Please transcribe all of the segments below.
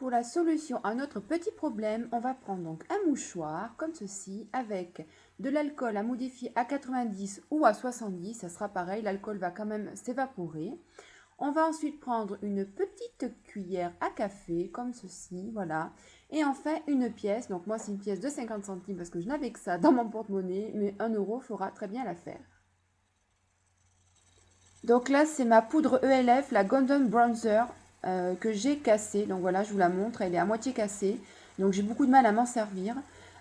Pour la solution à notre petit problème, on va prendre donc un mouchoir comme ceci avec de l'alcool à modifier à 90 ou à 70, ça sera pareil, l'alcool va quand même s'évaporer. On va ensuite prendre une petite cuillère à café comme ceci, voilà. Et enfin une pièce, donc moi c'est une pièce de 50 centimes parce que je n'avais que ça dans mon porte-monnaie, mais 1 € fera très bien l'affaire. Donc là, c'est ma poudre ELF, la Golden Bronzer, que j'ai cassée. Donc voilà, je vous la montre, elle est à moitié cassée. Donc j'ai beaucoup de mal à m'en servir.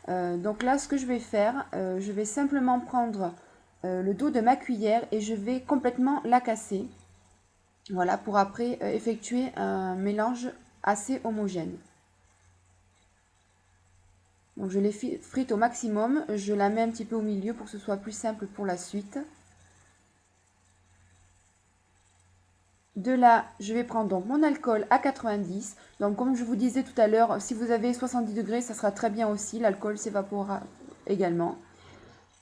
Donc là, ce que je vais faire, je vais simplement prendre le dos de ma cuillère et je vais complètement la casser. Voilà, pour après effectuer un mélange assez homogène. Donc je les frite au maximum, je la mets un petit peu au milieu pour que ce soit plus simple pour la suite. De là, je vais prendre donc mon alcool à 90. Donc comme je vous disais tout à l'heure, si vous avez 70 degrés, ça sera très bien aussi. L'alcool s'évaporera également.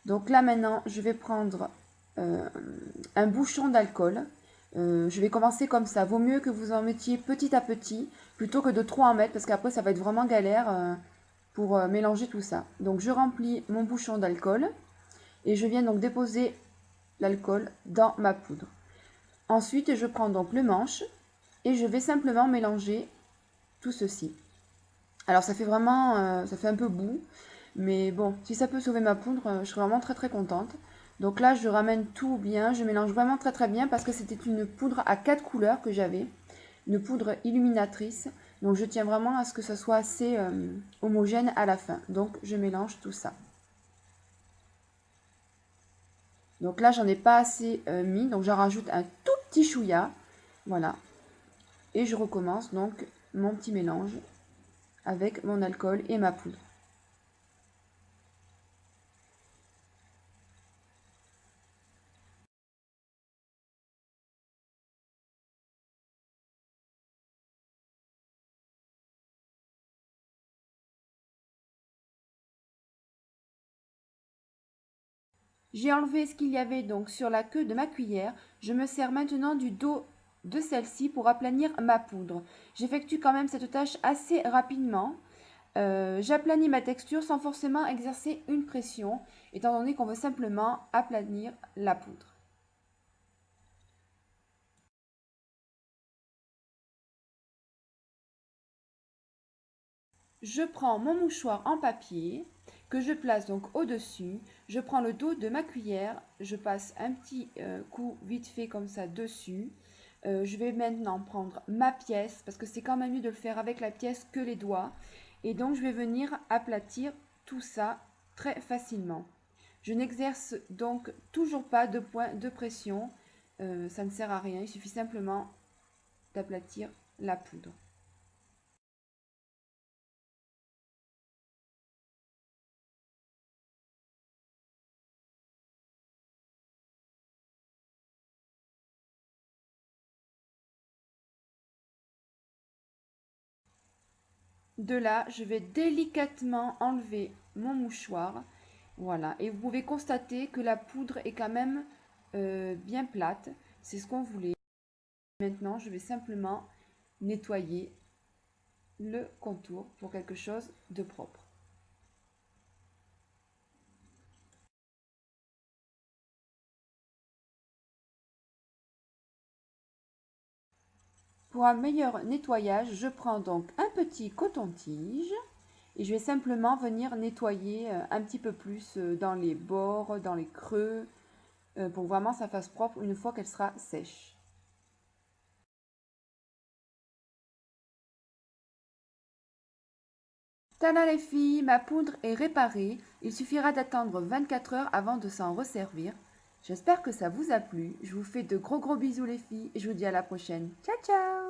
Donc là maintenant, je vais prendre un bouchon d'alcool. Je vais commencer comme ça. Vaut mieux que vous en mettiez petit à petit plutôt que de trop en mettre parce qu'après ça va être vraiment galère pour mélanger tout ça. Donc je remplis mon bouchon d'alcool et je viens donc déposer l'alcool dans ma poudre. Ensuite, je prends donc le manche et je vais simplement mélanger tout ceci. Alors ça fait vraiment, ça fait un peu bout, mais bon, si ça peut sauver ma poudre, je serai vraiment très très contente. Donc là, je ramène tout bien, je mélange vraiment très très bien parce que c'était une poudre à 4 couleurs que j'avais, une poudre illuminatrice. Donc je tiens vraiment à ce que ça soit assez homogène à la fin. Donc je mélange tout ça. Donc là, j'en ai pas assez mis, donc j'en rajoute un tout petit chouïa. Voilà. Et je recommence donc mon petit mélange avec mon alcool et ma poudre. J'ai enlevé ce qu'il y avait donc sur la queue de ma cuillère. Je me sers maintenant du dos de celle-ci pour aplanir ma poudre. J'effectue quand même cette tâche assez rapidement. J'aplanis ma texture sans forcément exercer une pression, étant donné qu'on veut simplement aplanir la poudre. Je prends mon mouchoir en papier que je place donc au-dessus. Je prends le dos de ma cuillère, je passe un petit coup vite fait comme ça dessus. Je vais maintenant prendre ma pièce parce que c'est quand même mieux de le faire avec la pièce que les doigts. Et donc je vais venir aplatir tout ça très facilement. Je n'exerce donc toujours pas de point de pression. Ça ne sert à rien, il suffit simplement d'aplatir la poudre. De là, je vais délicatement enlever mon mouchoir. Voilà, et vous pouvez constater que la poudre est quand même bien plate. C'est ce qu'on voulait. Maintenant, je vais simplement nettoyer le contour pour quelque chose de propre. Pour un meilleur nettoyage, je prends donc un petit coton-tige et je vais simplement venir nettoyer un petit peu plus dans les bords, dans les creux, pour que vraiment ça fasse propre une fois qu'elle sera sèche. Tada les filles, ma poudre est réparée. Il suffira d'attendre 24 heures avant de s'en resservir. J'espère que ça vous a plu. Je vous fais de gros bisous les filles et je vous dis à la prochaine. Ciao ciao!